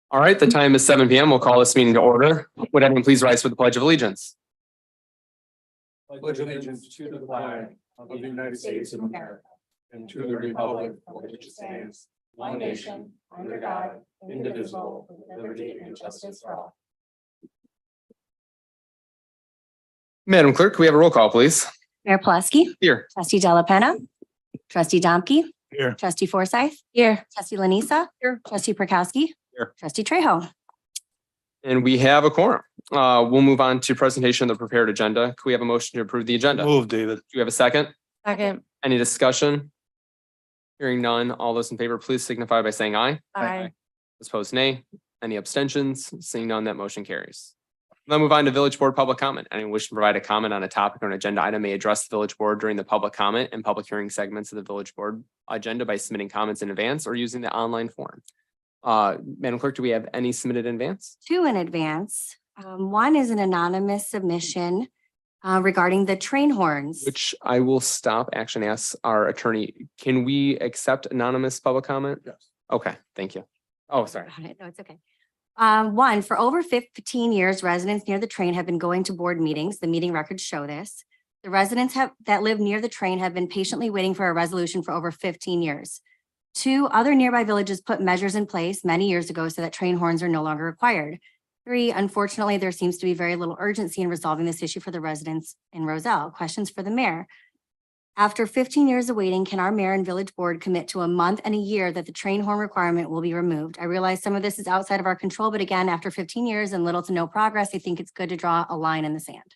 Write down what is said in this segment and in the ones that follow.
All right, the time is 7 p.m. We'll call this meeting to order. Would anyone please rise for the Pledge of Allegiance? Pledge allegiance to the flag of the United States of America and to the republic for which it stands, one nation, under God, indivisible, with liberty and justice for all. Madam Clerk, can we have a roll call, please? Mayor Pulaski, Here. trustee Delapenna, trustee Domke. Here. Trustee Forsythe. Here. Trustee Lanisa. Here. Trustee Prokowski. Here. Trustee Trejo. And we have a quorum. We'll move on to presentation of the prepared agenda. Can we have a motion to approve the agenda? Do Move, David. you have a second? Second. Any discussion? Hearing none, all those in favor, please signify by saying aye. Aye. Those opposed, nay. Any abstentions? Seeing none, that motion carries. Then move on to village board public comment. Anyone wishing to provide a comment on a topic or an agenda item may address the village board during the public comment and public hearing segments of the village board agenda by submitting comments in advance or using the online form. Madam Clerk, do we have any submitted in advance? Two in advance. One is an anonymous submission regarding the train horns. Which I will stop action, ask our attorney. Can we accept anonymous public comment? Yes. Okay, thank you. Oh, sorry. No, it's okay. One, for over 15 years, residents near the train have been going to board meetings. The meeting records show this. The residents that live near the train have been patiently waiting for a resolution for over 15 years. Two, other nearby villages put measures in place many years ago so that train horns are no longer required. Three, unfortunately, there seems to be very little urgency in resolving this issue for the residents in Roselle. Questions for the mayor. After 15 years of waiting, can our mayor and village board commit to a month and a year that the train horn requirement will be removed? I realize some of this is outside of our control, but again, after 15 years and little to no progress, I think it's good to draw a line in the sand.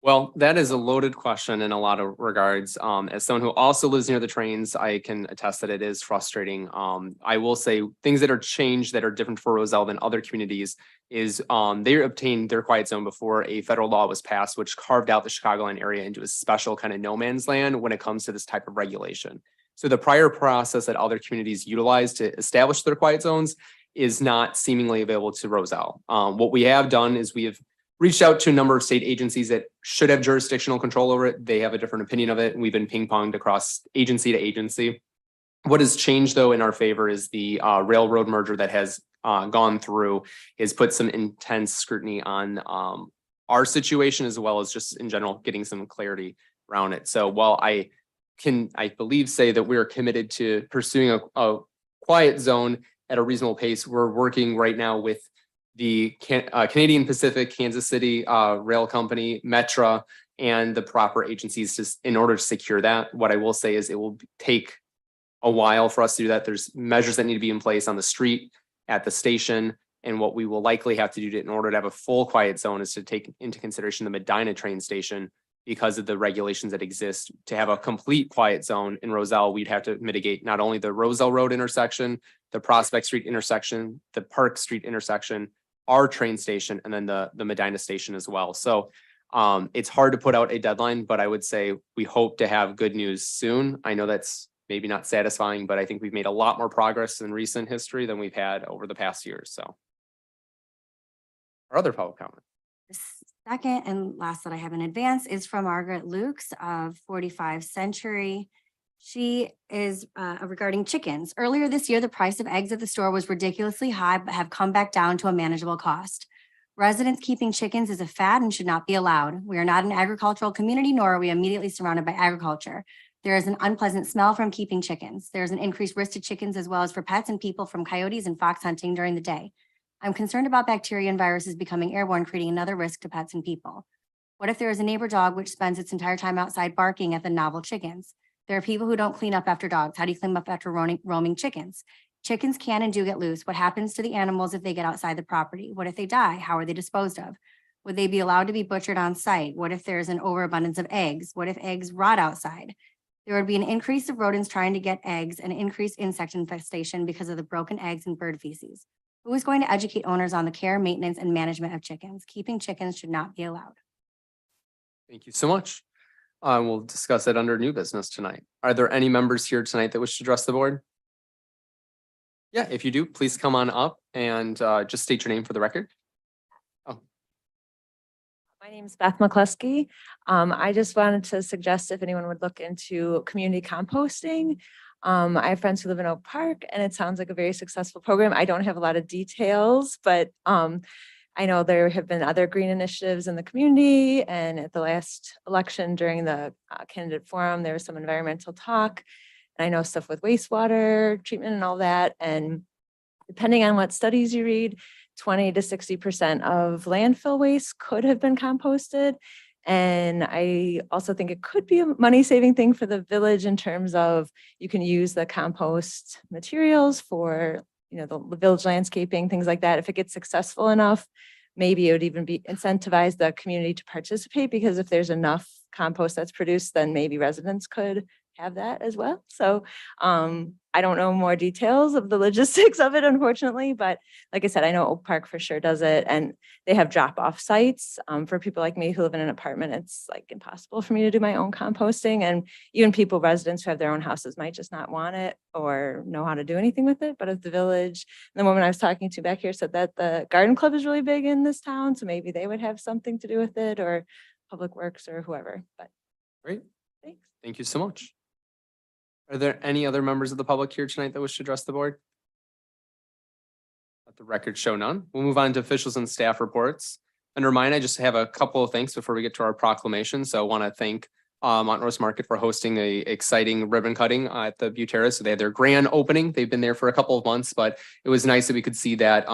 Well, that is a loaded question in a lot of regards. As someone who also lives near the trains, I can attest that it is frustrating. I will say things that are changed that are different for Roselle than other communities is they obtained their quiet zone before a federal law was passed, which carved out the Chicagoland area into a special kind of no man's land when it comes to this type of regulation. So the prior process that other communities utilize to establish their quiet zones is not seemingly available to Roselle. What we have done is we have reached out to a number of state agencies that should have jurisdictional control over it. They have a different opinion of it. And we've been ping-ponged across agency to agency. What has changed though in our favor is the railroad merger that has gone through has put some intense scrutiny on our situation as well as just in general getting some clarity around it. So while I believe say that we are committed to pursuing a quiet zone at a reasonable pace, we're working right now with the Canadian Pacific, Kansas City Rail Company, Metra, and the proper agencies in order to secure that. What I will say is it will take a while for us to do that. There's measures that need to be in place on the street, at the station, and what we will likely have to do in order to have a full quiet zone is to take into consideration the Medina train station because of the regulations that exist. To have a complete quiet zone in Roselle, we'd have to mitigate not only the Roselle Road intersection, the Prospect Street intersection, the Park Street intersection, our train station, and then the Medina station as well. So it's hard to put out a deadline, but I would say we hope to have good news soon. I know that's maybe not satisfying, but I think we've made a lot more progress in recent history than we've had over the past years. So our other public comment. The second and last that I have in advance is from Margaret Lukes of 45 Century. She is regarding chickens. Earlier this year, the price of eggs at the store was ridiculously high, but have come back down to a manageable cost. Residents keeping chickens is a fad and should not be allowed. We are not an agricultural community, nor are we immediately surrounded by agriculture. There is an unpleasant smell from keeping chickens. There's an increased risk to chickens as well as for pets and people from coyotes and fox hunting during the day. I'm concerned about bacteria and viruses becoming airborne, creating another risk to pets and people. What if there is a neighbor dog which spends its entire time outside barking at the novel chickens? There are people who don't clean up after dogs. How do you clean up after roaming chickens? Chickens can and do get loose. What happens to the animals if they get outside the property? What if they die? How are they disposed of? Would they be allowed to be butchered on site? What if there's an overabundance of eggs? What if eggs rot outside? There would be an increase of rodents trying to get eggs and increased insect infestation because of the broken eggs and bird feces. Who is going to educate owners on the care, maintenance, and management of chickens? Keeping chickens should not be allowed. Thank you so much. We'll discuss it under new business tonight. Are there any members here tonight that wish to address the board? Yeah, if you do, please come on up and just state your name for the record. Oh. My name is Beth McCluskey. I just wanted to suggest if anyone would look into community composting. I have friends who live in Oak Park and it sounds like a very successful program. I don't have a lot of details, but I know there have been other green initiatives in the community, and at the last election during the candidate forum, there was some environmental talk. And I know stuff with wastewater treatment and all that. And depending on what studies you read, 20 to 60% of landfill waste could have been composted. And I also think it could be a money-saving thing for the village in terms of you can use the compost materials for, the village landscaping, things like that. If it gets successful enough, maybe it would even be incentivize the community to participate, because if there's enough compost that's produced, then maybe residents could have that as well. So I don't know more details of the logistics of it, unfortunately, but like I said, I know Oak Park for sure does it, and they have drop-off sites. For people like me who live in an apartment, it's like impossible for me to do my own composting, and even residents who have their own houses might just not want it or know how to do anything with it. But if the village, the woman I was talking to back here said that the garden club is really big in this town, so maybe they would have something to do with it, or Public Works or whoever. But Great. thanks. Thank you so much. Are there any other members of the public here tonight that wish to address the board? Let the record show none. We'll move on to officials and staff reports. Under mine, I just have a couple of thanks before we get to our proclamation. So I want to thank Montrose Market for hosting a exciting ribbon cutting at the Butera. So they had their grand opening. They've been there for a couple of months, but it was nice that we could see that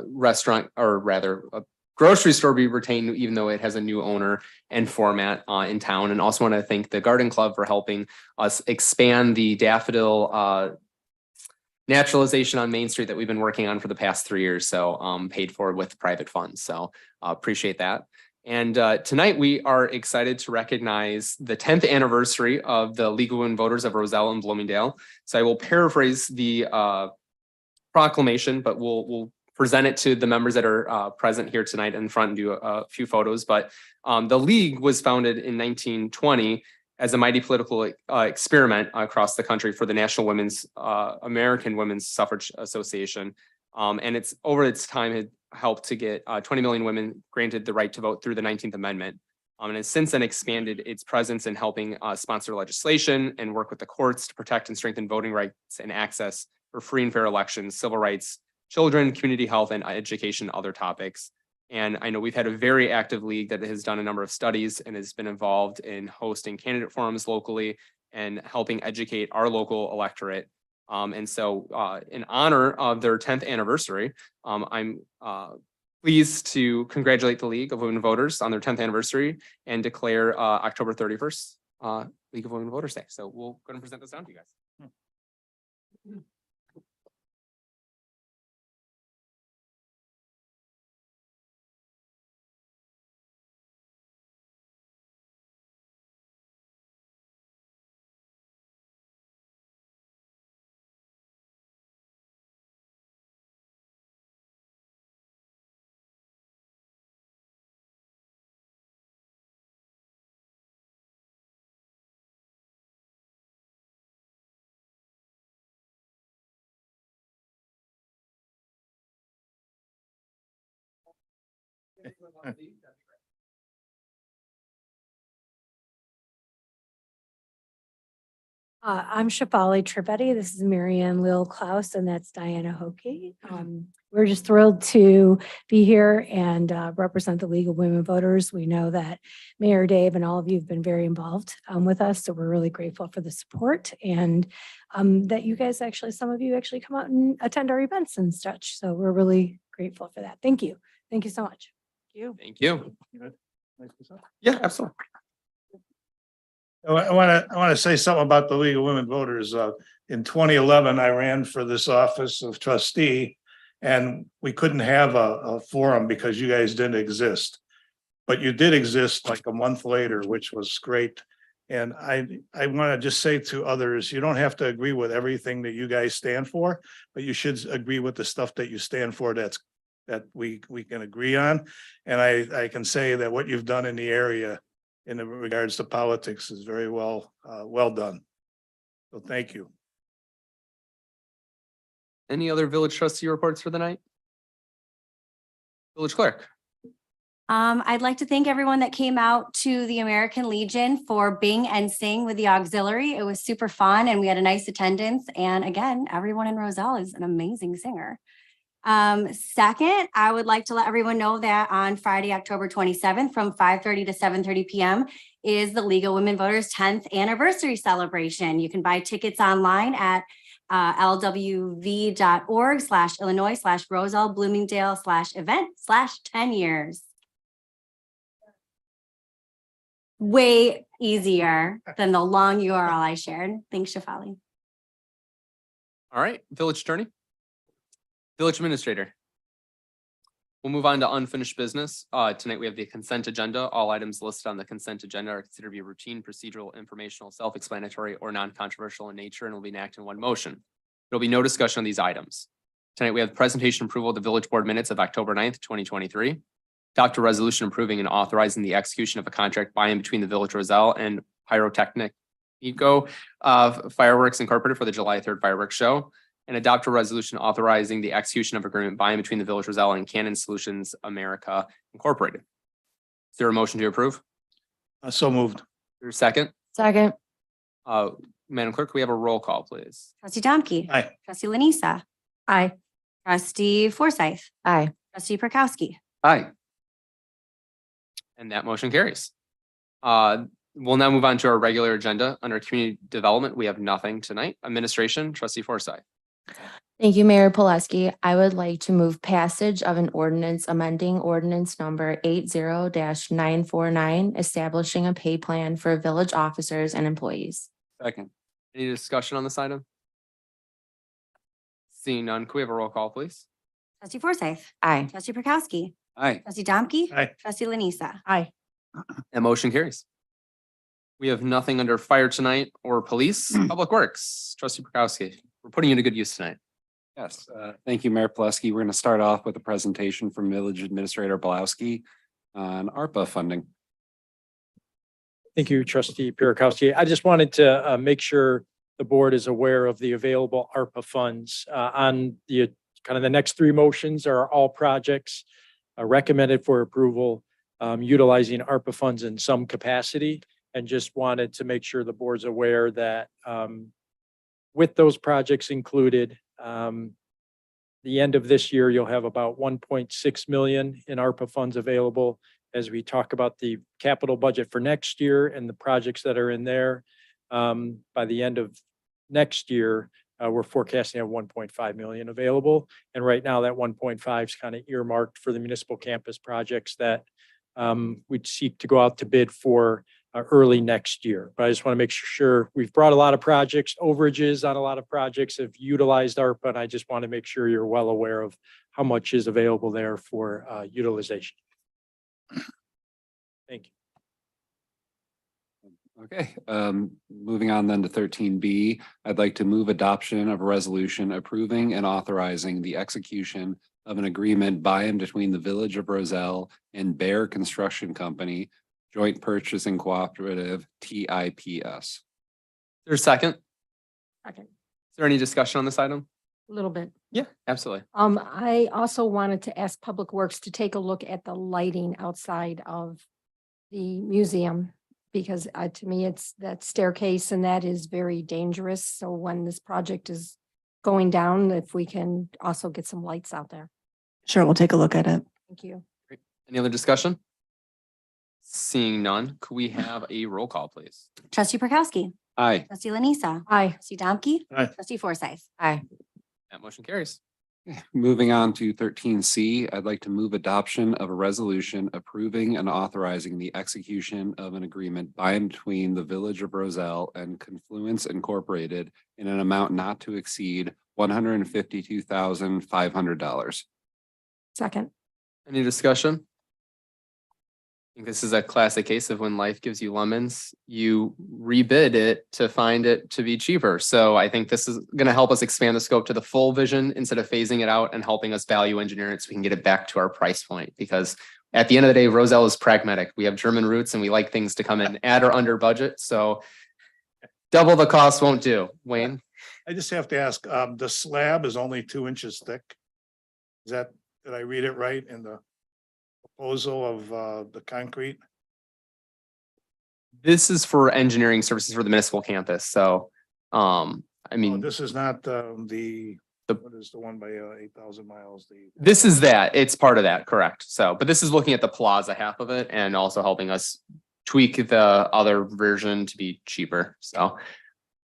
restaurant, or rather a grocery store, be retained, even though it has a new owner and format in town. And also want to thank the Garden Club for helping us expand the daffodil naturalization on Main Street that we've been working on for the past 3 years. So paid for with private funds. So appreciate that. And tonight we are excited to recognize the 10th anniversary of the League of Women Voters of Roselle and Bloomingdale. So I will paraphrase the proclamation, but we'll present it to the members that are present here tonight in front and do a few photos. But the League was founded in 1920 as a mighty political experiment across the country for the National American Women's Suffrage Association. And it's over its time had helped to get 20 million women granted the right to vote through the 19th Amendment. And has since then expanded its presence in helping sponsor legislation and work with the courts to protect and strengthen voting rights and access for free and fair elections, civil rights, children, community health, and education, other topics. And I know we've had a very active league that has done a number of studies and has been involved in hosting candidate forums locally and helping educate our local electorate. And so in honor of their 10th anniversary, I'm pleased to congratulate the League of Women Voters on their 10th anniversary and declare October 31st League of Women Voters Day. So we'll go and present this down to you guys. I'm Shafali Trivetti. This is Marianne Lil Klaus, and that's Diana Hokey. We're just thrilled to be here and represent the League of Women Voters. We know that Mayor Dave and all of you have been very involved with us, so we're really grateful for the support and that you guys some of you actually come out and attend our events and such. So we're really grateful for that. Thank you. Thank you so much. Thank you. Good. Yeah, absolutely. I want to say something about the League of Women Voters. In 2011, I ran for this office of trustee, and we couldn't have a forum because you guys didn't exist. But you did exist like a month later, which was great. And I want to just say to others, you don't have to agree with everything that you guys stand for, but you should agree with the stuff that you stand for that we can agree on. And I can say that what you've done in the area in regards to politics is very well done. So thank you. Any other village trustee reports for the night? Village clerk. I'd like to thank everyone that came out to the American Legion for Bing and Sing with the auxiliary. It was super fun and we had a nice attendance. And again, everyone in Roselle is an amazing singer. Second, I would like to let everyone know that on Friday, October 27th, from 5:30 to 7:30 PM is the League of Women Voters 10th anniversary celebration. You can buy tickets online at lwv.org/Illinois/Roselle Bloomingdale/event/10 years. Way easier than the long URL I shared. Thanks, Shafali. All right, village attorney. Village administrator. We'll move on to unfinished business. Tonight we have the consent agenda. All items listed on the consent agenda are considered to be routine, procedural, informational, self-explanatory, or non-controversial in nature and will be enacted in one motion. There'll be no discussion on these items. Tonight we have presentation approval of the village board minutes of October 9th, 2023. Adopt a resolution approving and authorizing the execution of a contract by and between the Village Roselle and Pyrotechnic Eco Fireworks Incorporated for the July 3rd fireworks show. And adopt a resolution authorizing the execution of agreement by and between the Village Roselle and Canon Solutions America Incorporated. Is there a motion to approve? So moved. Is there a second? Second. Madam Clerk, can we have a roll call, please? Trustee Domke. Aye. Trustee Lanisa. Aye. Trustee Forsythe. Aye. Trustee Prokowski. Aye. And that motion carries. We'll now move on to our regular agenda. Under community development, we have nothing tonight. Administration, Trustee Forsythe. Thank you, Mayor Pulaski. I would like to move passage of an ordinance amending ordinance number 80-949, establishing a pay plan for village officers and employees. Second. Any discussion on this item? Seeing none, can we have a roll call, please? Trustee Forsythe. Aye. Trustee Prokowski. Aye. Trustee Domke. Aye. Trustee Lanisa. Aye. And motion carries. We have nothing under fire tonight or police. Public Works, Trustee Prokowski. We're putting you to good use tonight. Yes, thank you, Mayor Pulaski. We're going to start off with a presentation from Village Administrator Belowski on ARPA funding. Thank you, Trustee Pierakowski. I just wanted to make sure the board is aware of the available ARPA funds. On the kind of the next three motions are all projects recommended for approval utilizing ARPA funds in some capacity, and just wanted to make sure the board's aware that with those projects included, the end of this year, you'll have about 1.6 million in ARPA funds available as we talk about the capital budget for next year and the projects that are in there. By the end of next year, we're forecasting at 1.5 million available. And right now that 1.5 is kind of earmarked for the municipal campus projects that we'd seek to go out to bid for early next year. But I just want to make sure we've brought a lot of projects, overages on a lot of projects have utilized ARPA, and I just want to make sure you're well aware of how much is available there for utilization. Thank you. Okay, moving on then to 13B, I'd like to move adoption of a resolution approving and authorizing the execution of an agreement by and between the Village of Roselle and Bear Construction Company, Joint Purchasing Cooperative, TIPS. There's a second. Second. Is there any discussion on this item? A little bit. Yeah, absolutely. I also wanted to ask Public Works to take a look at the lighting outside of the museum, because to me, it's that staircase and that is very dangerous. So when this project is going down, if we can also get some lights out there. Sure, we'll take a look at it. Thank you. Any other discussion? Seeing none, could we have a roll call, please? Trustee Prokowski. Aye. Trustee Lanisa. Aye. Trustee Domke. Aye. Trustee Forsythe. Aye. That motion carries. Moving on to 13C, I'd like to move adoption of a resolution approving and authorizing the execution of an agreement by and between the Village of Roselle and Confluence Incorporated in an amount not to exceed $152,500. Second. Any discussion? I think this is a classic case of when life gives you lemons, you rebid it to find it to be cheaper. So I think this is going to help us expand the scope to the full vision instead of phasing it out and helping us value engineer it so we can get it back to our price point. Because at the end of the day, Roselle is pragmatic. We have German roots and we like things to come in at or under budget. So double the cost won't do. Wayne? I just have to ask, the slab is only 2 inches thick. Is that, did I read it right in the? proposal of the concrete? This is for engineering services for the municipal campus. So, I Oh, mean, this is not The- what is the one by 8,000 miles? this is that, it's part of that, correct? So, but this is looking at the plaza half of it and also helping us tweak the other version to be cheaper. So,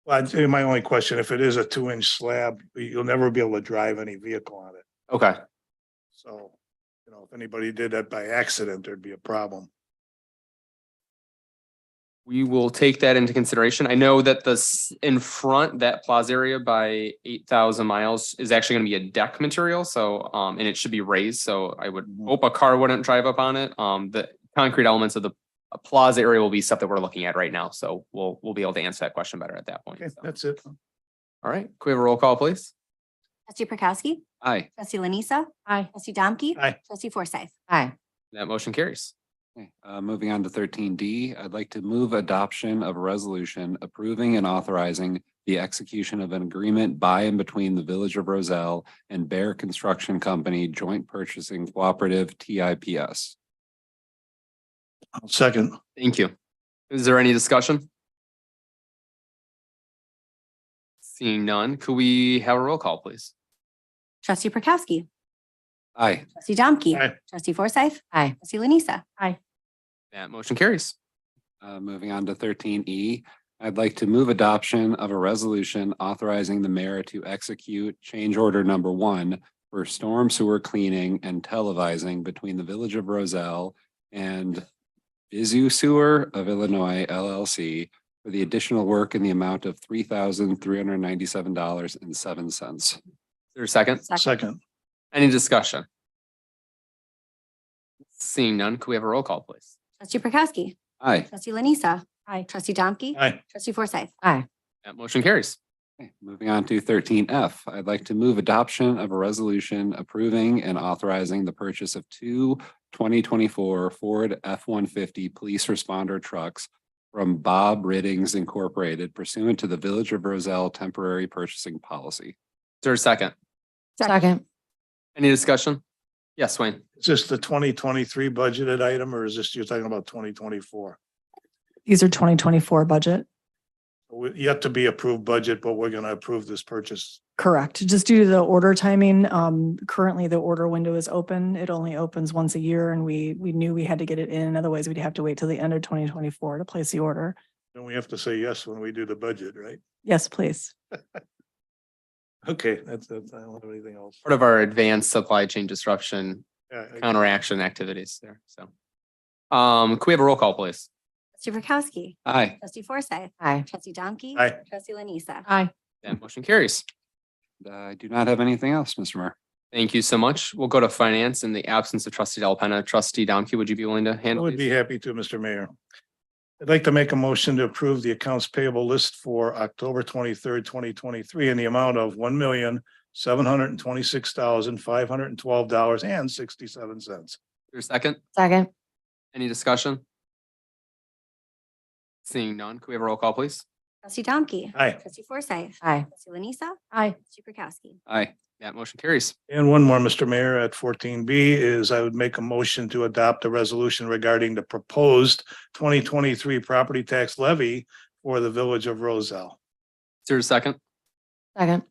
Well, I'd say my only question, if it is a 2-inch slab, you'll never be able to drive any vehicle on it. okay. So, if anybody did that by accident, there'd be a problem. We will take that into consideration. I know that this in front, that plaza area by 8,000 miles is actually gonna be a deck material, so, and it should be raised, so I would hope a car wouldn't drive up on it. The concrete elements of the plaza area will be stuff that we're looking at right now, so we'll be able to answer that question better at that point. Okay, So. that's it. All right, can we have a roll call, please? Trustee Prokowski, Aye. trustee Lanisa, Aye. trustee Domke. Aye. Trustee Forsythe. Aye. That motion carries. Okay, moving on to 13D, I'd like to move adoption of a resolution approving and authorizing the execution of an agreement by and between the Village of Roselle and Bear Construction Company Joint Purchasing Cooperative TIPS. Second. Thank you. Is there any discussion? Seeing none, could we have a roll call, please? Trustee Prokowski, Aye. trustee Domke. Aye. Trustee Forsythe. Aye. Trustee Lanisa. That motion carries. Moving on to 13E, I'd like to move adoption of a resolution authorizing the mayor to execute change order number 1 for storm sewer cleaning and televising between the Village of Roselle and Vizu Sewer of Illinois LLC for the additional work in the amount of $3,397.07. Is there a second? Second. Any discussion? Seeing none, could we have a roll call, please? Trustee Prokowski, Aye. trustee Lanisa. Aye. Trustee Domke. Aye. Trustee Forsythe. Aye. That motion carries. Okay, moving on to 13F, I'd like to move adoption of a resolution approving and authorizing the purchase of 2 2024 Ford F-150 police responder trucks from Bob Riddings Incorporated pursuant to the Village of Roselle temporary purchasing policy. Is there a second? Second. Any discussion? Yes, Wayne. Is this the 2023 budgeted item or is this, you're talking about 2024? These are 2024 budget. Yet to be approved budget, but we're gonna approve this purchase. Correct. Just due to the order timing, currently the order window is open. It only opens once a year and we knew we had to get it in. Otherwise, we'd have to wait till the end of 2024 to place the order. And we have to say yes when we do the budget, right? Yes, please. Okay, that's, I don't have anything else. Part of our advanced supply chain disruption Yeah, counteraction activities there, so. Could we have a roll call, please? Trustee Prokowski, Aye. trustee Forsythe. Aye. Trustee Domke. Aye. Trustee Lanisa. Aye. That motion carries. I do not have anything else, Mr. Mayor. Thank you so much. We'll go to finance in the absence of trustee Delpena. Trustee Domke, would you be willing to I handle would be these? happy to, Mr. Mayor. I'd like to make a motion to approve the accounts payable list for October 23rd, 2023 in the amount of $1,726,512.67. Your second? Second. Any discussion? Seeing none, could we have a roll call, please? Trustee Domke. Aye. Trustee Forsythe. Aye. Trustee Lanisa. Aye. Trustee Prokowski. Aye. That motion carries. And one more, Mr. Mayor, at 14B is I would make a motion to adopt a resolution regarding the proposed 2023 property tax levy for the Village of Roselle. Is there a second? Second.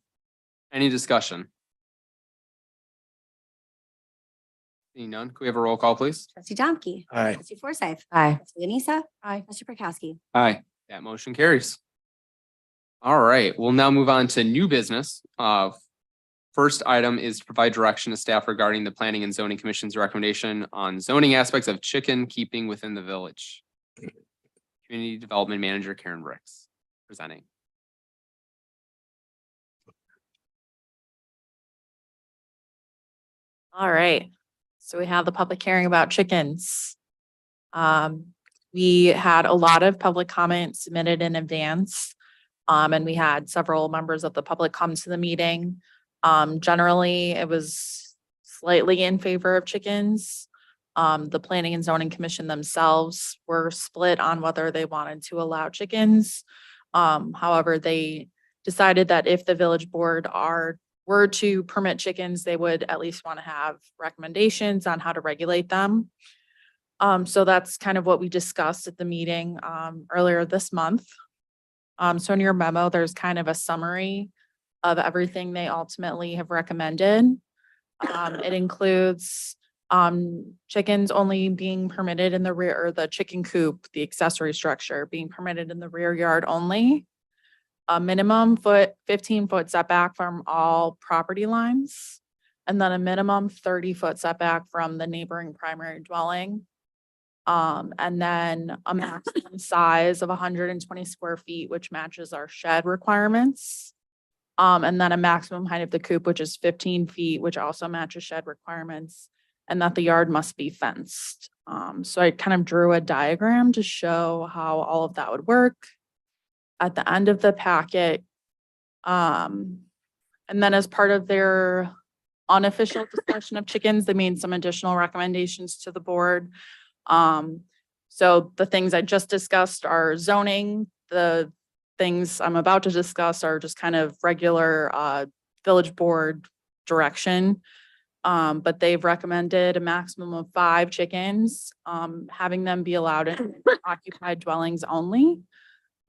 Any discussion? Seeing none, could we have a roll call, please? Trustee Domke. Aye. Trustee Forsythe. Aye. Trustee Lanisa. Aye. Trustee Prokowski. Aye. That motion carries. All right, we'll now move on to new business. First item is to provide direction to staff regarding the Planning and Zoning Commission's recommendation on zoning aspects of chicken keeping within the village. Community Development Manager Karen Bricks presenting. All right, so we have the public hearing about chickens. We had a lot of public comments submitted in advance. And we had several members of the public come to the meeting. Generally, it was slightly in favor of chickens. The Planning and Zoning Commission themselves were split on whether they wanted to allow chickens. However, they decided that if the village board were to permit chickens, they would at least want to have recommendations on how to regulate them. So that's kind of what we discussed at the meeting earlier this month. So in your memo, there's kind of a summary of everything they ultimately have recommended. It includes chickens only being permitted in the rear, or the chicken coop, the accessory structure being permitted in the rear yard only. A minimum 15-foot setback from all property lines, and then a minimum 30-foot setback from the neighboring primary dwelling. And then a maximum size of 120 square feet, which matches our shed requirements. And then a maximum height of the coop, which is 15 feet, which also matches shed requirements, and that the yard must be fenced. So I kind of drew a diagram to show how all of that would work at the end of the packet. And then as part of their unofficial discussion of chickens, they made some additional recommendations to the board. So the things I just discussed are zoning. The things I'm about to discuss are just kind of regular village board direction. But they've recommended a maximum of 5 chickens, having them be allowed in occupied dwellings only.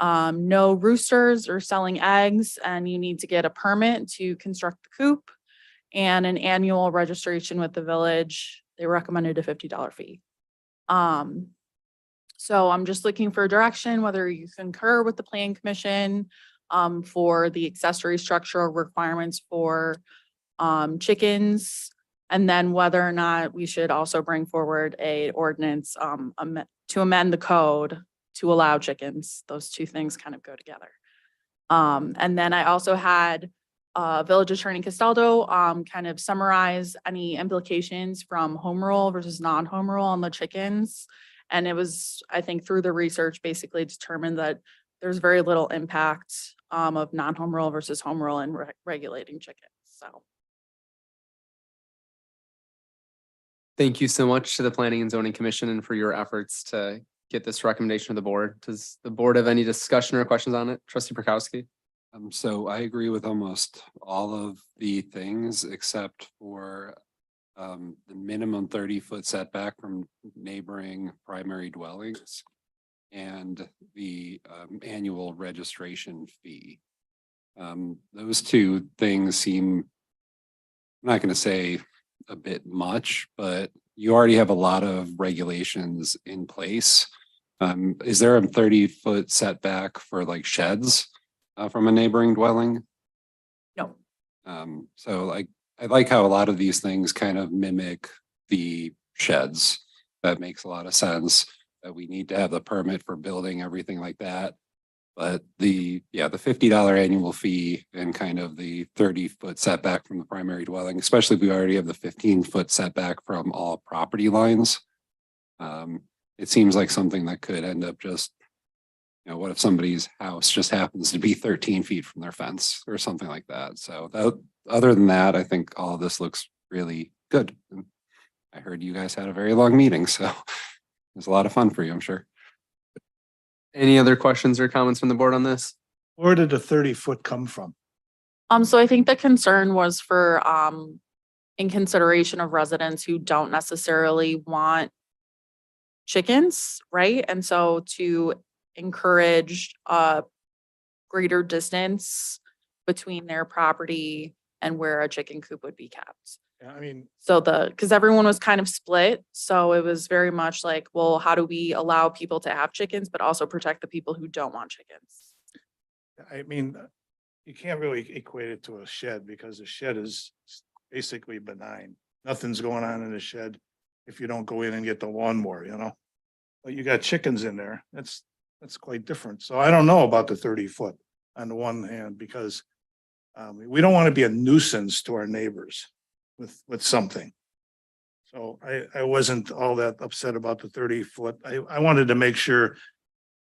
No roosters or selling eggs, and you need to get a permit to construct the coop and an annual registration with the village. They recommended a $50 fee. So I'm just looking for direction, whether you concur with the Plan Commission for the accessory structural requirements for chickens, and then whether or not we should also bring forward a ordinance to amend the code to allow chickens. Those two things kind of go together. And then I also had Village Attorney Castaldo kind of summarize any implications from home rule versus non-home rule on the chickens. And it was, I think, through the research, basically determined that there's very little impact of non-home rule versus home rule in regulating chickens. So. Thank you so much to the Planning and Zoning Commission and for your efforts to get this recommendation to the board. Does the board have any discussion or questions on it? Trustee Prokowski? So I agree with almost all of the things except for the minimum 30-foot setback from neighboring primary dwellings and the annual registration fee. Those two things seem, I'm not going to say a bit much, but you already have a lot of regulations in place. Is there a 30-foot setback for like sheds from a neighboring dwelling? No. So I like how a lot of these things kind of mimic the sheds. That makes a lot of sense, that we need to have the permit for building, everything like that. But the $50 annual fee and kind of the 30-foot setback from the primary dwelling, especially if we already have the 15-foot setback from all property lines. It seems like something that could end up just, what if somebody's house just happens to be 13 feet from their fence or something like that? So other than that, I think all of this looks really good. And I heard you guys had a very long meeting, so it was a lot of fun for you, I'm sure. Any other questions or comments from the board on this? Where did the 30-foot come from? So I think the concern was for in consideration of residents who don't necessarily want chickens, right? And so to encourage a greater distance between their property and where a chicken coop would be kept. Yeah, I mean, So because everyone was kind of split, so it was very much like, well, how do we allow people to have chickens, but also protect the people who don't want chickens? you can't really equate it to a shed because a shed is basically benign. Nothing's going on in the shed if you don't go in and get the lawnmower, But you got chickens in there. That's quite different. So I don't know about the 30-foot on the one hand, because we don't want to be a nuisance to our neighbors with something. So I wasn't all that upset about the 30-foot. I wanted to make sure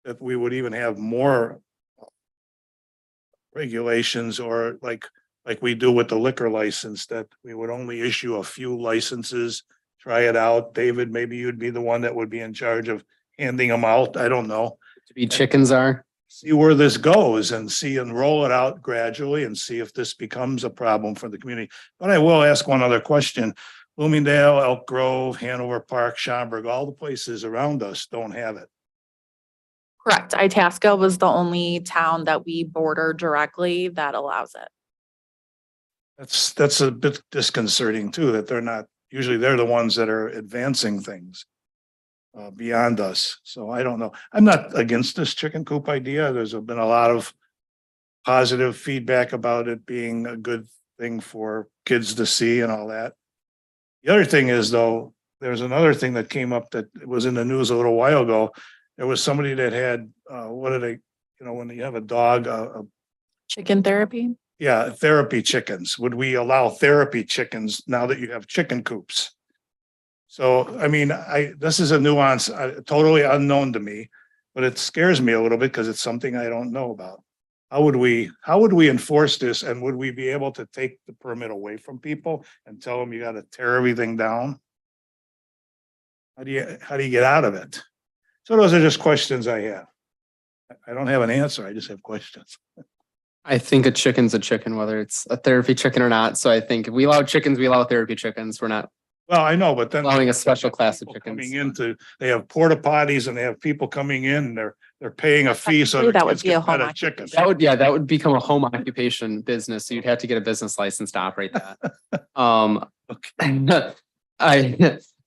that we would even have more regulations, or like we do with the liquor license, that we would only issue a few licenses, try it out. David, maybe you'd be the one that would be in charge of handing them out. I don't know. To be chickens are? see where this goes and see and roll it out gradually and see if this becomes a problem for the community. But I will ask one other question. Bloomingdale, Elk Grove, Hanover Park, Schaumburg, all the places around us don't have it. Correct. Itasca was the only town that we border directly that allows it. That's a bit disconcerting too, that they're not, usually they're the ones that are advancing things beyond us. So I don't know. I'm not against this chicken coop idea. There's been a lot of positive feedback about it being a good thing for kids to see and all that. The other thing is though, there's another thing that came up that was in the news a little while ago. There was somebody that had, what are they, when you have a dog, Chicken therapy? yeah, therapy chickens. Would we allow therapy chickens now that you have chicken coops? So, I mean, this is a nuance, totally unknown to me, but it scares me a little bit because it's something I don't know about. How would we enforce this, and would we be able to take the permit away from people and tell them you got to tear everything down? How do you get out of it? So those are just questions I have. I don't have an answer. I just have questions. I think a chicken's a chicken, whether it's a therapy chicken or not. So I think if we allow chickens, we allow therapy chickens. We're not Well, I know, but then. allowing a special class of people chickens. Coming into, they have porta potties and they have people coming in, and they're paying a fee so their That would kids be a can pet home a chicken. That would become a home occupation business. So you'd have to get a business license to operate that.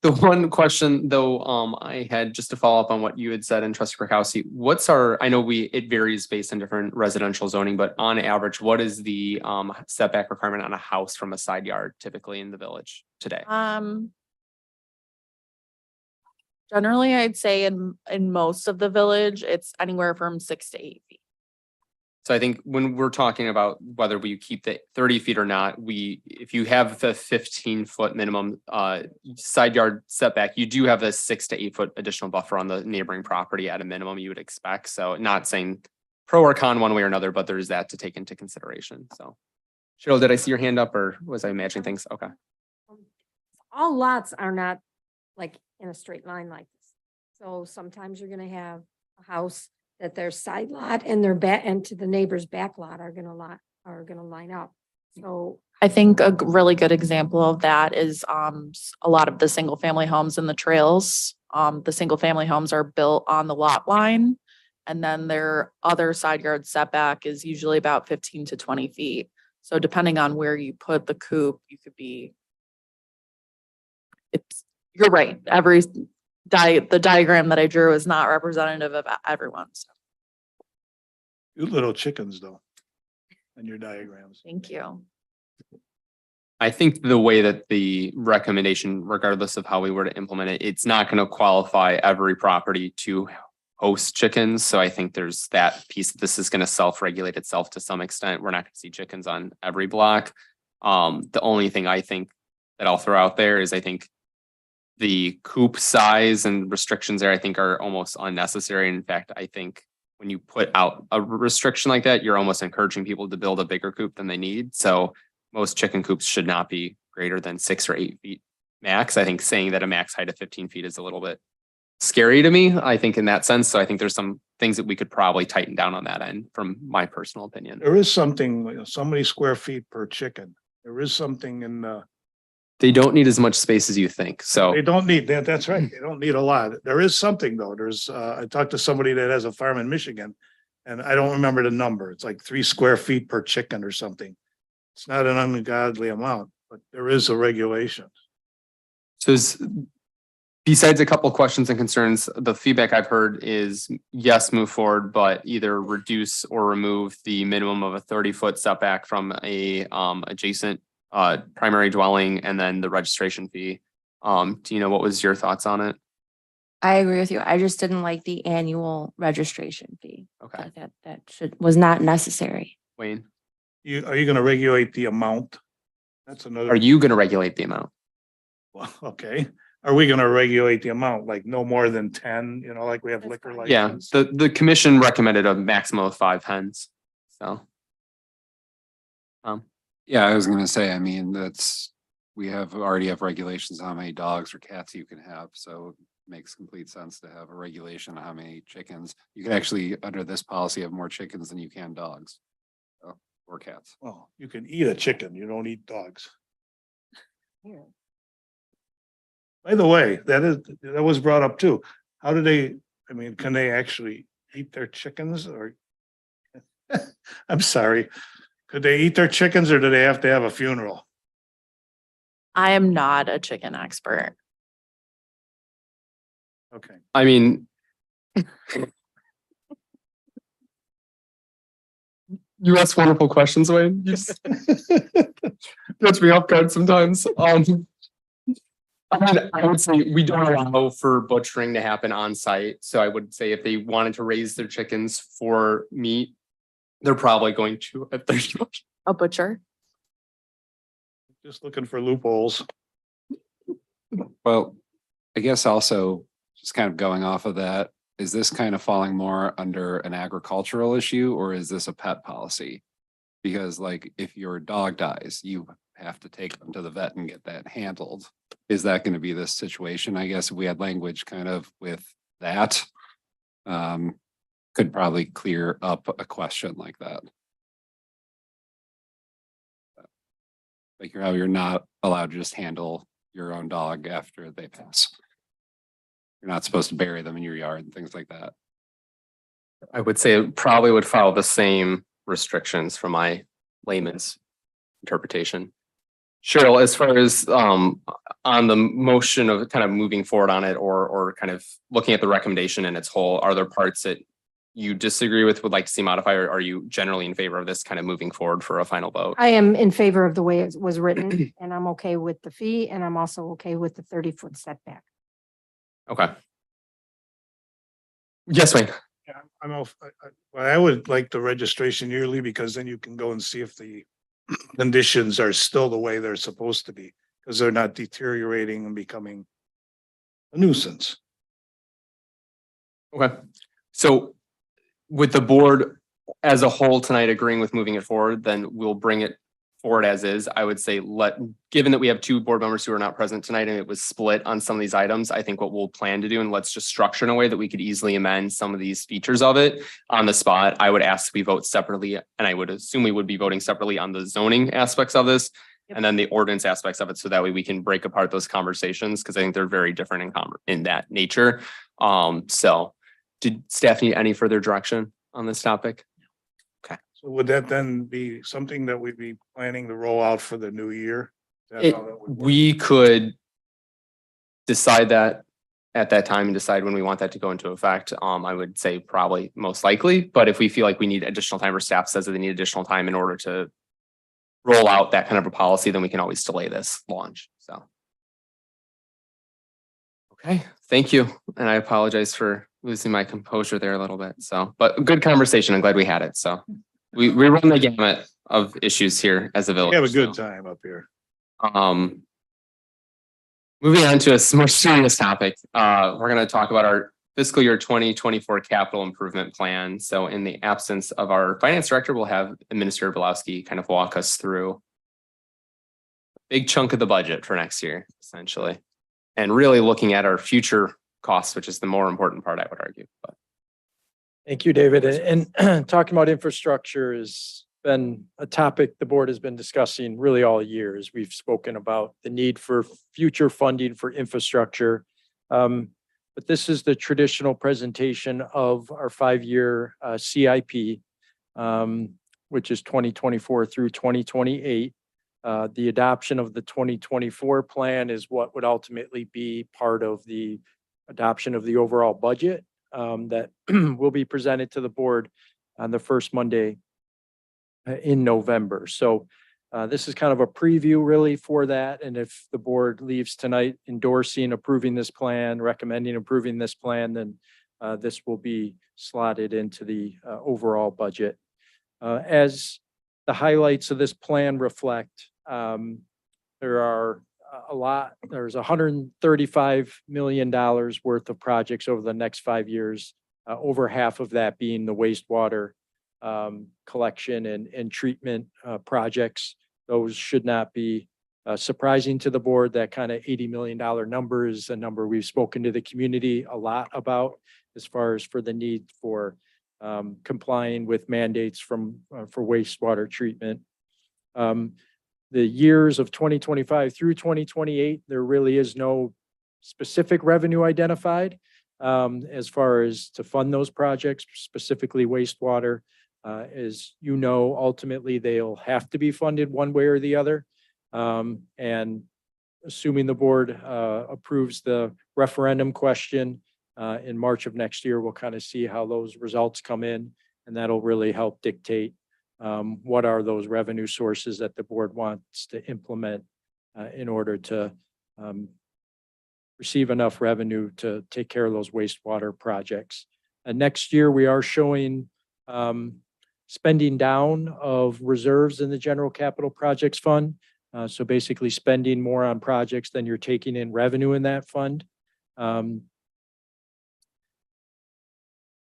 The one question though, I had just to follow up on what you had said, and Trustee Krakowski, I know it varies based on different residential zoning, but on average, what is the setback requirement on a house from a side yard typically in the village today? Generally, I'd say in most of the village, it's anywhere from 6 to 8 feet. So I think when we're talking about whether we keep the 30 feet or not, if you have the 15-foot minimum side yard setback, you do have a 6 to 8 foot additional buffer on the neighboring property at a minimum you would expect. So not saying pro or con one way or another, but there's that to take into consideration. So Cheryl, did I see your hand up, or was I imagining things? Okay. All lots are not like in a straight line like this. So sometimes you're gonna have a house that their side lot and their back and to the neighbor's back lot are gonna line up. So I think a really good example of that is a lot of the single family homes in the trails. The single family homes are built on the lot line, and then their other side yard setback is usually about 15 to 20 feet. So depending on where you put the coop, you could be. You're right. The diagram that I drew is not representative of everyone. So. Cute little chickens though, in your diagrams. Thank you. I think the way that the recommendation, regardless of how we were to implement it, it's not going to qualify every property to host chickens. So I think there's that piece. This is going to self-regulate itself to some extent. We're not going to see chickens on every block. The only thing I think that I'll throw out there is I think the coop size and restrictions there, I think, are almost unnecessary. In fact, I think when you put out a restriction like that, you're almost encouraging people to build a bigger coop than they need. So most chicken coops should not be greater than 6 or 8 feet max. I think saying that a max height of 15 feet is a little bit scary to me, I think, in that sense. So I think there's some things that we could probably tighten down on that end from my personal opinion. There is something, so many square feet per chicken. There is something in the. They don't need as much space as you think. So They don't need that. That's right. They don't need a lot. There is something though. I talked to somebody that has a farm in Michigan, and I don't remember the number. It's like 3 square feet per chicken or something. It's not an ungodly amount, but there is a regulation. So besides a couple of questions and concerns, the feedback I've heard is yes, move forward, but either reduce or remove the minimum of a 30-foot setback from a adjacent primary dwelling, and then the registration fee. Tina, what was your thoughts on it? I agree with you. I just didn't like the annual registration fee. Okay, That was not necessary. Wayne, Are you going to regulate the amount? That's another. are you going to regulate the amount? Well, okay. Are we going to regulate the amount, like no more than 10, like we have liquor license? Yeah, the commission recommended a maximum of 5 hens. So. Yeah, I was gonna say, I mean, we already have regulations on how many dogs or cats you can have, so makes complete sense to have a regulation on how many chickens. You can actually, under this policy, have more chickens than you can dogs. Or cats. Well, you can eat a chicken, you don't eat dogs. By the way, that was brought up too. How do they, I mean, can they actually eat their chickens or? I'm sorry. Could they eat their chickens or do they have to have a funeral? I am not a chicken expert. Okay. I mean. You ask wonderful questions, Wayne. You just catch me off guard sometimes. I mean, I would say we don't allow for butchering to happen on site. So I would say if they wanted to raise their chickens for meat, they're probably going to at their A butcher. Just looking for loopholes. Well, I guess also just kind of going off of that, is this kind of falling more under an agricultural issue or is this a pet policy? Because like if your dog dies, you have to take them to the vet and get that handled. Is that going to be this situation? I guess if we had language kind of with that, could probably clear up a question like that. Like how you're not allowed to just handle your own dog after they pass. You're not supposed to bury them in your yard and things like that. I would say it probably would follow the same restrictions from my layman's interpretation. Cheryl, as far as on the motion of kind of moving forward on it or kind of looking at the recommendation in its whole, are there parts that you disagree with, would like to see modified, or are you generally in favor of this kind of moving forward for a final vote? I am in favor of the way it was written, and I'm okay with the fee, and I'm also okay with the 30-foot setback. Okay. Yes, Wayne. Yeah, I would like the registration yearly because then you can go and see if the conditions are still the way they're supposed to be, because they're not deteriorating and becoming a nuisance. Okay. So with the board as a whole tonight agreeing with moving it forward, then we'll bring it forward as is. I would say given that we have two board members who are not present tonight and it was split on some of these items, I think what we'll plan to do, and let's just structure in a way that we could easily amend some of these features of it on the spot. I would ask we vote separately, and I would assume we would be voting separately on the zoning aspects of this and then the ordinance aspects of it. So that way we can break apart those conversations because I think they're very different in that nature. So did staff need any further direction on this topic? So would that then be something that we'd be planning to roll out for the new year? Is that how that would work? We could decide that at that time and decide when we want that to go into effect. I would say probably most likely, but if we feel like we need additional time or staff says that they need additional time in order to roll out that kind of a policy, then we can always delay this launch. So. Okay, thank you. And I apologize for losing my composure there a little bit. So, but good conversation. I'm glad we had it. So we run the gamut of issues here as a village. We have a good so. time up here. Moving on to a more serious topic, we're going to talk about our fiscal year 2024 capital improvement plan. So in the absence of our finance director, we'll have Administrator Belowski kind of walk us through a big chunk of the budget for next year, essentially, and really looking at our future costs, which is the more important part, I would argue. But. Thank you, David. And talking about infrastructure has been a topic the board has been discussing really all year as we've spoken about the need for future funding for infrastructure. But this is the traditional presentation of our 5-year CIP, which is 2024 through 2028. The adoption of the 2024 plan is what would ultimately be part of the adoption of the overall budget that will be presented to the board on the first Monday in November. So this is kind of a preview really for that. And if the board leaves tonight endorsing, approving this plan, recommending approving this plan, then this will be slotted into the overall budget. As the highlights of this plan reflect, there are there's $135 million worth of projects over the next 5 years, over half of that being the wastewater collection and treatment projects. Those should not be surprising to the board. That kind of $80 million number is a number we've spoken to the community a lot about as far as for the need for complying with mandates from for wastewater treatment. The years of 2025 through 2028, there really is no specific revenue identified as far as to fund those projects, specifically wastewater. As you know, ultimately, they'll have to be funded one way or the other. And assuming the board approves the referendum question in March of next year, we'll kind of see how those results come in, and that'll really help dictate what are those revenue sources that the board wants to implement in order to receive enough revenue to take care of those wastewater projects. And next year, we are showing spending down of reserves in the general capital projects fund. So basically spending more on projects than you're taking in revenue in that fund. To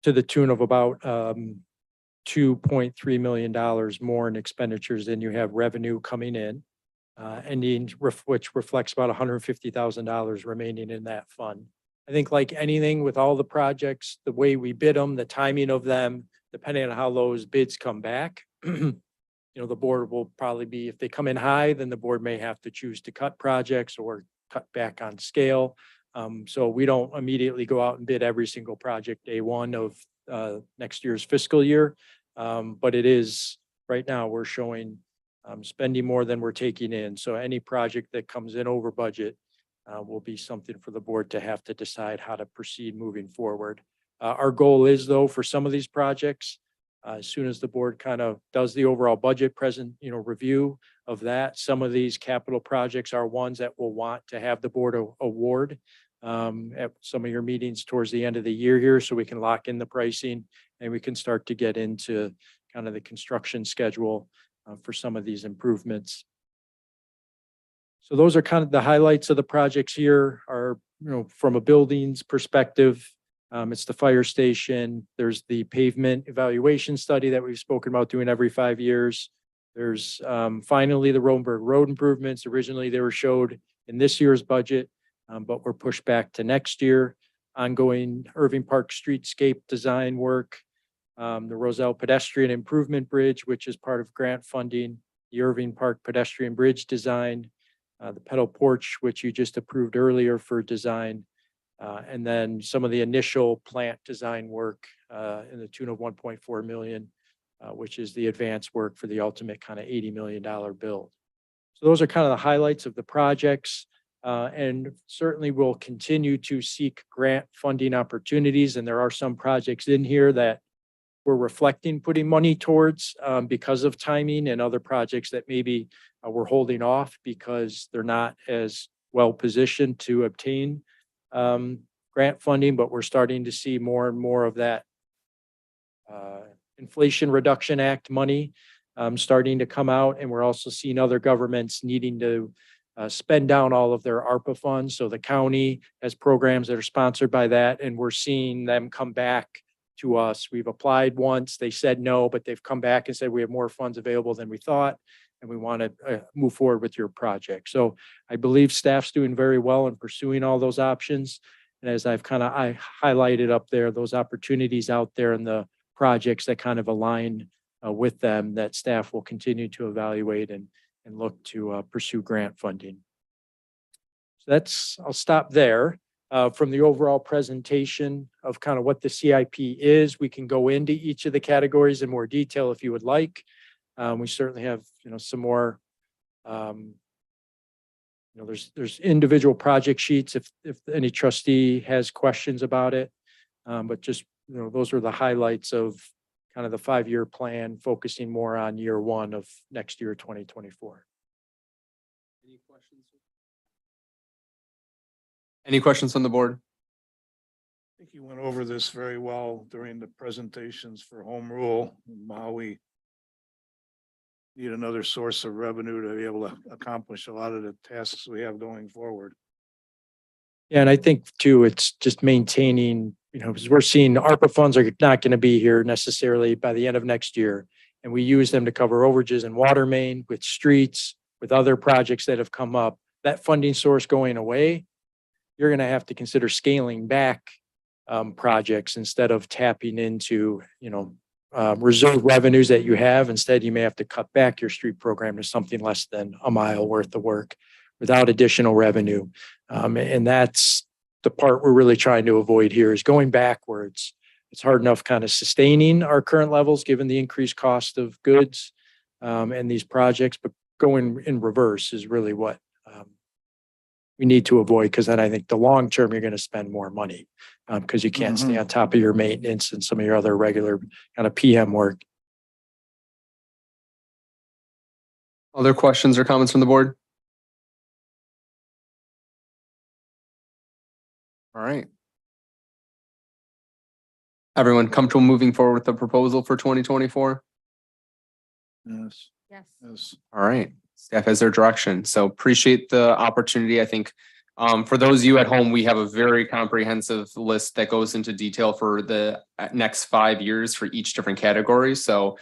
the tune of about $2.3 million more in expenditures than you have revenue coming in. Which reflects about $150,000 remaining in that fund. I think like anything with all the projects, the way we bid them, the timing of them, depending on how those bids come back, the board will probably be, if they come in high, then the board may have to choose to cut projects or cut back on scale. So we don't immediately go out and bid every single project day one of next year's fiscal year. But it is, right now, we're showing spending more than we're taking in. So any project that comes in over budget will be something for the board to have to decide how to proceed moving forward. Our goal is, though, for some of these projects, as soon as the board kind of does the overall budget review of that, some of these capital projects are ones that will want to have the board award at some of your meetings towards the end of the year here, so we can lock in the pricing and we can start to get into kind of the construction schedule for some of these improvements. So those are kind of the highlights of the projects here are, from a buildings perspective, it's the fire station. There's the pavement evaluation study that we've spoken about doing every 5 years. There's finally the Rodenberg Road improvements. Originally, they were showed in this year's budget, but were pushed back to next year. Ongoing Irving Park streetscape design work. The Roselle Pedestrian Improvement Bridge, which is part of grant funding, the Irving Park Pedestrian Bridge design, the pedal porch, which you just approved earlier for design, and then some of the initial plant design work in the tune of 1.4 million, which is the advanced work for the ultimate kind of $80 million build. So those are kind of the highlights of the projects. And certainly we'll continue to seek grant funding opportunities. And there are some projects in here that we're reflecting putting money towards because of timing, and other projects that maybe we're holding off because they're not as well positioned to obtain grant funding, but we're starting to see more and more of that Inflation Reduction Act money starting to come out. And we're also seeing other governments needing to spend down all of their ARPA funds. So the county has programs that are sponsored by that, and we're seeing them come back to us. We've applied once, they said no, but they've come back and said we have more funds available than we thought, and we want to move forward with your project. So I believe staff's doing very well in pursuing all those options. And as I highlighted up there, those opportunities out there and the projects that kind of align with them, that staff will continue to evaluate and look to pursue grant funding. So I'll stop there. From the overall presentation of kind of what the CIP is, we can go into each of the categories in more detail if you would like. We certainly have, some more, there's individual project sheets if any trustee has questions about it. But just, those are the highlights of kind of the 5-year plan, focusing more on year one of next year, 2024. Any questions? Any questions from the board? I think you went over this very well during the presentations for home rule, and how we need another source of revenue to be able to accomplish a lot of the tasks we have going forward. Yeah, and I think too, it's just maintaining, because we're seeing ARPA funds are not going to be here necessarily by the end of next year. And we use them to cover overages and water main, with streets, with other projects that have come up, that funding source going away, you're going to have to consider scaling back projects instead of tapping into, reserve revenues that you have. Instead, you may have to cut back your street program to something less than a mile worth of work without additional revenue. And that's the part we're really trying to avoid here, is going backwards. It's hard enough kind of sustaining our current levels, given the increased cost of goods and these projects, but going in reverse is really what we need to avoid, because then I think the long term, you're going to spend more money because you can't stay on top of your maintenance and some of your other regular kind of PM work. Other questions or comments from the board? All right. Everyone comfortable moving forward with the proposal for 2024? Yes. Yes. Yes. All right, staff has their direction, so appreciate the opportunity. I think for those of you at home, we have a very comprehensive list that goes into detail for the next 5 years for each different category. So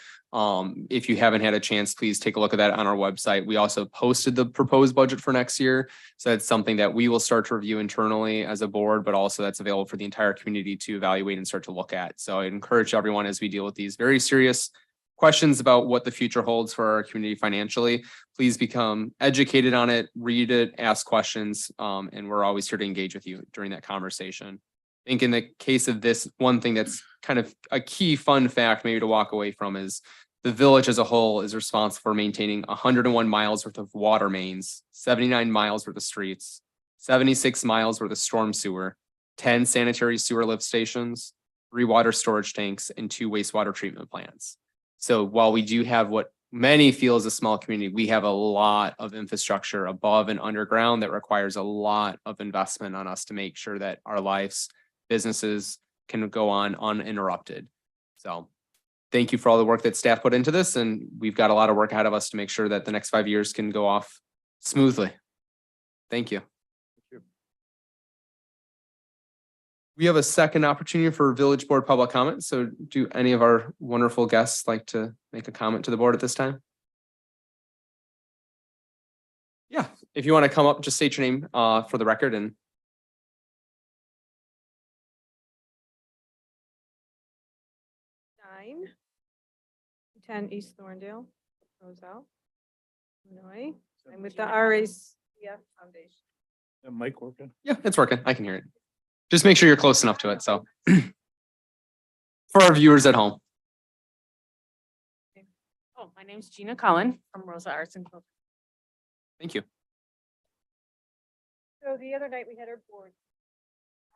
if you haven't had a chance, please take a look at that on our website. We also posted the proposed budget for next year. So that's something that we will start to review internally as a board, but also that's available for the entire community to evaluate and start to look at. So I encourage everyone, as we deal with these very serious questions about what the future holds for our community financially, please become educated on it, read it, ask questions, and we're always here to engage with you during that conversation. I think in the case of this, one thing that's kind of a key fun fact maybe to walk away from is the village as a whole is responsible for maintaining 101 miles worth of water mains, 79 miles worth of streets, 76 miles worth of storm sewer, 10 sanitary sewer lift stations, 3 water storage tanks, and 2 wastewater treatment plants. So while we do have what many feel is a small community, we have a lot of infrastructure above and underground that requires a lot of investment on us to make sure that our lives, businesses can go on uninterrupted. So thank you for all the work that staff put into this, and we've got a lot of work ahead of us to make sure that the next 5 years can go off smoothly. Thank you. We have a second opportunity for village board public comment. So do any of our wonderful guests like to make a comment to the board at this time? Yeah, if you want to come up, just state your name for the record. And 10 East Thorndale, Roselle, Illinois. I'm with the RACF Foundation. That mic working? yeah, it's working. I can hear it. Just make sure you're close enough to it. So for our viewers at home. Oh, my name's Gina Cullen from Rosa Arts and Culture. Thank you. So the other night we had our board.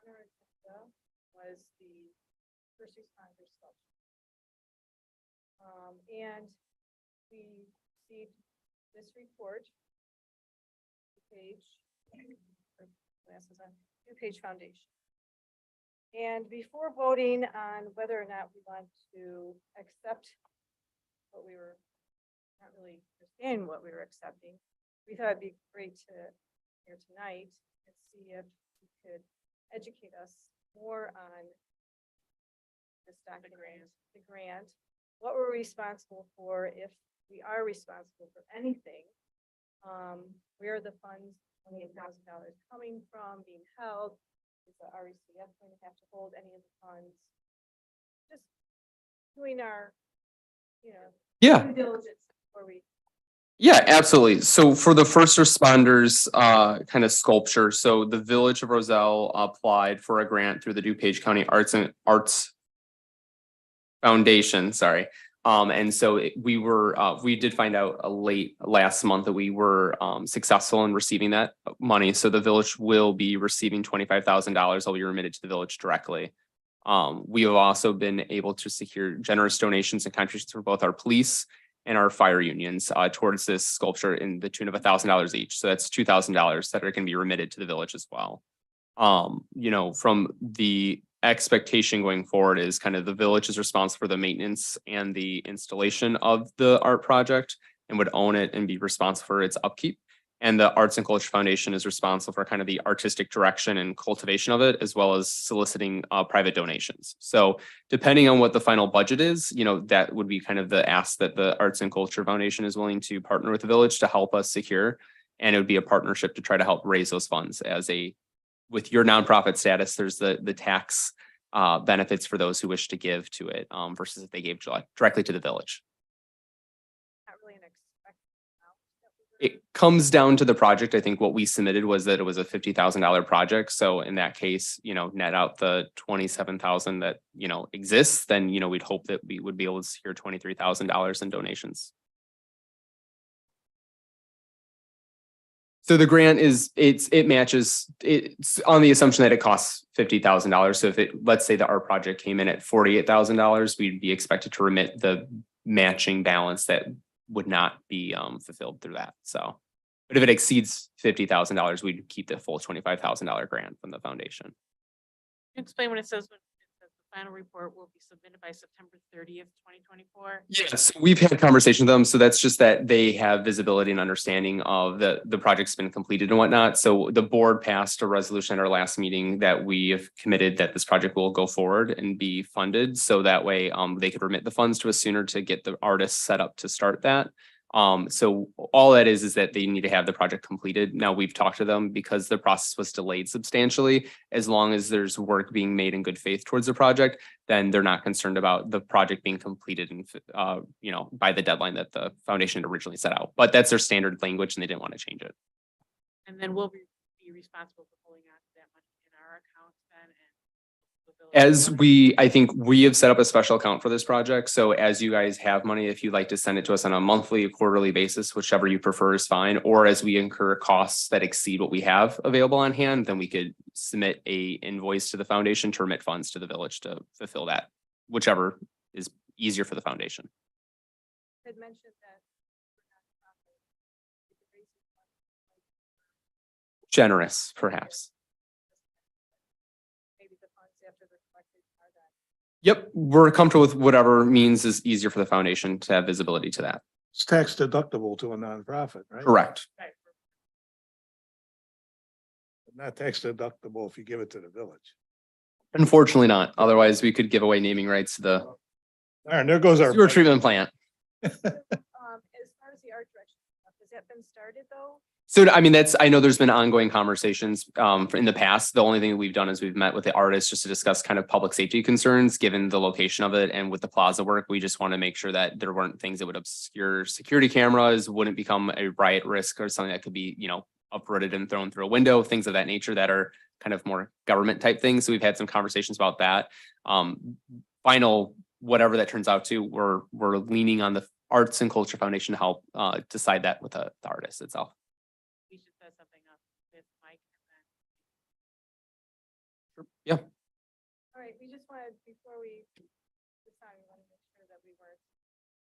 Was the first responders sculpture. And we received this report. Page. Glasses on. Two-page foundation. And before voting on whether or not we want to accept what we were not really understanding what we were accepting, we thought it'd be great to hear tonight and see if we could educate us more on this document, the grant, what we're responsible for, if we are responsible for anything, where the funds, $28,000 coming from, being held. Is the RACF going to have to hold any of the funds? Just doing our, Yeah. due diligence before we. Yeah, absolutely. So for the first responders kind of sculpture, so the Village of Roselle applied for a grant through the DuPage County Arts Foundation, sorry. And so we did find out late last month that we were successful in receiving that money. So the village will be receiving $25,000 that will be remitted to the village directly. We have also been able to secure generous donations and contributions for both our police and our fire unions towards this sculpture in the tune of $1,000 each. So that's $2,000 that are going to be remitted to the village as well. From the expectation going forward is kind of the village is responsible for the maintenance and the installation of the art project and would own it and be responsible for its upkeep. And the Arts and Culture Foundation is responsible for kind of the artistic direction and cultivation of it, as well as soliciting private donations. So depending on what the final budget is, you know, that would be kind of the ask that the Arts and Culture Foundation is willing to partner with the village to help us secure. And it would be a partnership to try to help raise those funds with your nonprofit status, there's the tax benefits for those who wish to give to it versus if they gave directly to the village. Not really an expected amount that we were- It comes down to the project. I think what we submitted was that it was a $50,000 project. So in that case, you know, net out the 27,000 that, you know, exists, then, you know, we'd hope that we would be able to secure $23,000 in donations. So the grant it matches, it's on the assumption that it costs $50,000. So if let's say that our project came in at $48,000, we'd be expected to remit the matching balance that would not be fulfilled through that. So, but if it exceeds $50,000, we'd keep the full $25,000 grant from the foundation. Can you explain what it says when it says the final report will be submitted by September 30th, 2024? Yes, we've had conversations with them. So that's just that they have visibility and understanding of the project's been completed and whatnot. So the board passed a resolution at our last meeting that we have committed that this project will go forward and be funded. So that way they could remit the funds to us sooner to get the artists set up to start that. So all that is that they need to have the project completed. Now we've talked to them because the process was delayed substantially. As long as there's work being made in good faith towards the project, then they're not concerned about the project being completed and, you know, by the deadline that the foundation had originally set out. But that's their standard language and they didn't want to change it. And then we'll be responsible for pulling out that money in our accounts then. I think we have set up a special account for this project. So as you guys have money, if you'd like to send it to us on a monthly or quarterly basis, whichever you prefer is fine. Or as we incur costs that exceed what we have available on hand, then we could submit a invoice to the foundation to remit funds to the village to fulfill that, whichever is easier for the foundation. Had mentioned that. we're not profit. We could raise the funds, Generous, perhaps. maybe the funds after they're collected are that. Yep, we're comfortable with whatever means is easier for the foundation to have visibility to that. It's tax deductible to a nonprofit, right? Correct. But not tax deductible if you give it to the village. Unfortunately not. Otherwise, we could give away naming rights to the All right, there goes our. sewer treatment plant. As far as the art direction, has that been started though? So, I mean, I know there's been ongoing conversations in the past. The only thing that we've done is we've met with the artists just to discuss kind of public safety concerns, given the location of it. And with the plaza work, we just want to make sure that there weren't things that would obscure security cameras, wouldn't become a riot risk or something that could be, you know, uprooted and thrown through a window, things of that nature that are kind of more government type things. So we've had some conversations about that. Final, whatever that turns out to, we're leaning on the Arts and Culture Foundation to help decide that with the artist itself. We should set something up with Mike and then. Yeah. All right, we just wanted, before we decide, we want to make sure that we weren't.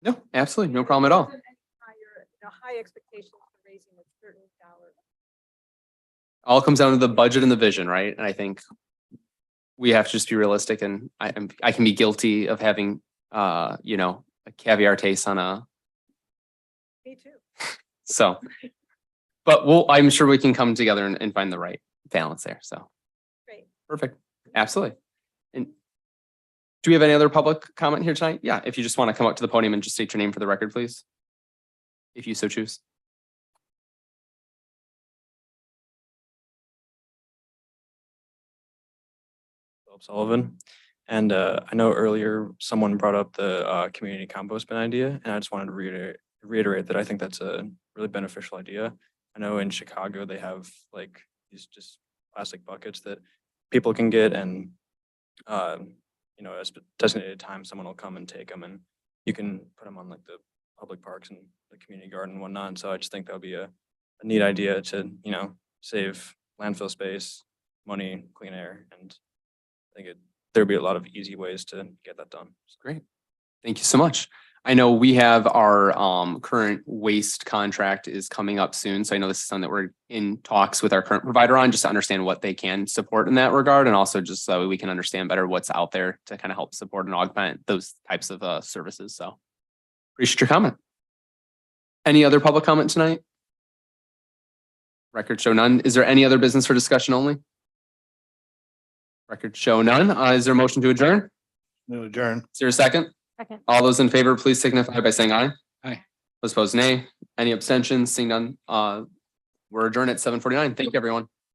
No, absolutely. No problem at all. Wasn't any higher, high expectations for raising a certain dollar. All comes down to the budget and the vision, right? And I think we have to just be realistic, and I can be guilty of having you know, a caviar taste on a, Me too. so. But I'm sure we can come together and find the right balance there. So Great. perfect. Absolutely. And do we have any other public comment here tonight? Yeah, if you just want to come up to the podium and just state your name for the record, please. If you so choose. Philip Sullivan. And I know earlier someone brought up the community compost bin idea, and I just wanted to reiterate that I think that's a really beneficial idea. I know in Chicago, they have like these just plastic buckets that people can get, and you know, at a designated time, someone will come and take them, and you can put them on like the public parks and the community garden and whatnot. So I just think that would be a neat idea to, you know, save landfill space, money, clean air, and I think there'd be a lot of easy ways to get that done. Great. Thank you so much. I know we have our current waste contract is coming up soon. So I know this is something that we're in talks with our current provider on, just to understand what they can support in that regard. And also just so we can understand better what's out there to kind of help support and augment those types of services. So appreciate your comment. Any other public comment tonight? Record show none. Is there any other business for discussion only? Record show none. Is there a motion to adjourn? No adjourn. Is there a second? Second. All those in favor, please signify by saying aye. Aye. Those opposed, nay. Any abstentions? Seeing none, we're adjourned at 7:49. Thank you, everyone.